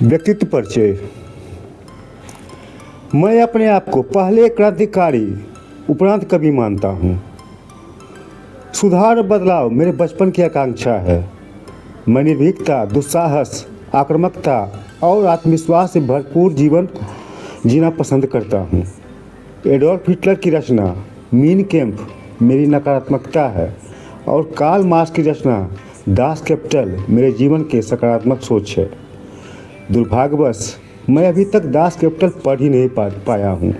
व्यक्तित्व परिचय। मैं अपने आप को पहले क्रांतिकारी उपरांत कवि मानता हूँ। सुधार और बदलाव मेरे बचपन की आकांक्षा है। मैं निर्भीकता, दुस्साहस, आक्रामकता और आत्मविश्वास से भरपूर जीवन जीना पसंद करता हूँ। एडोल्फ हिटलर की रचना मीन कैंप मेरी नकारात्मकता है और कार्ल मार्क्स की रचना दास कैपिटल मेरे जीवन के सकारात्मक सोच है। दुर्भाग्यवश मैं अभी तक दास कैपिटल पढ़ ही नहीं पाया हूँ।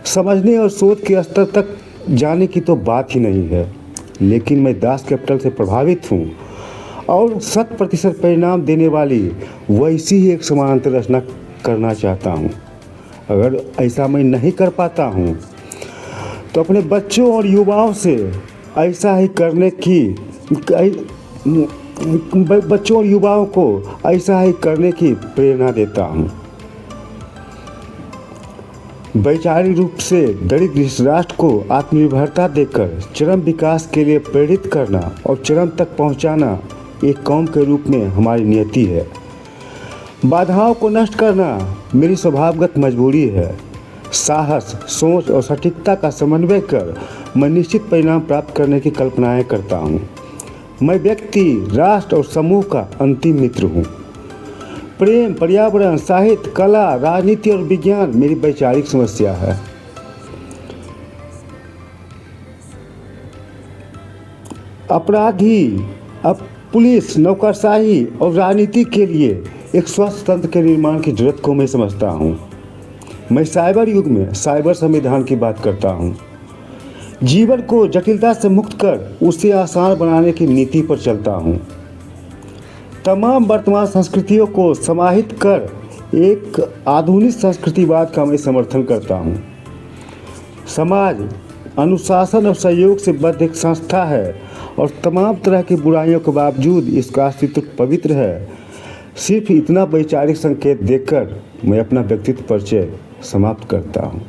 समझने और सोच के स्तर तक जाने की तो बात ही नहीं है, लेकिन मैं दास कैपिटल से प्रभावित हूँ और 100% परिणाम देने वाली वैसी ही एक समानांतर रचना करना चाहता हूँ। अगर ऐसा मैं नहीं कर पाता हूँ तो अपने बच्चों और युवाओं से ऐसा ही करने की प्रेरणा देता हूँ। वैचारिक रूप से दरिद्र इस राष्ट्र को आत्मनिर्भरता देकर चरम विकास के लिए प्रेरित करना और चरम तक पहुँचाना एक कौम के रूप में हमारी नियति है। बाधाओं को नष्ट करना मेरी स्वभावगत मजबूरी है। साहस, सोच और सटीकता का समन्वय कर मैं निश्चित परिणाम प्राप्त करने की कल्पनाएं करता हूँ। मैं व्यक्ति, राष्ट्र और समूह का अंतिम मित्र हूँ। प्रेम, पर्यावरण, साहित्य, कला, राजनीति और विज्ञान मेरी वैचारिक समस्या है। अपराधी, पुलिस, नौकरशाही और राजनीति के लिए एक स्वस्थ तंत्र के निर्माण की जरूरत को मैं समझता हूँ। मैं साइबर युग में साइबर संविधान की बात करता हूँ। जीवन को जटिलता से मुक्त कर उसे आसान बनाने की नीति पर चलता हूँ। तमाम वर्तमान संस्कृतियों को समाहित कर एक आधुनिक संस्कृतिवाद का मैं समर्थन करता हूँ। समाज अनुशासन और सहयोग से बद्ध एक संस्था है और तमाम तरह की बुराइयों के बावजूद इसका अस्तित्व पवित्र है। सिर्फ इतना वैचारिक संकेत देकर मैं अपना व्यक्तित्व परिचय समाप्त करता हूँ।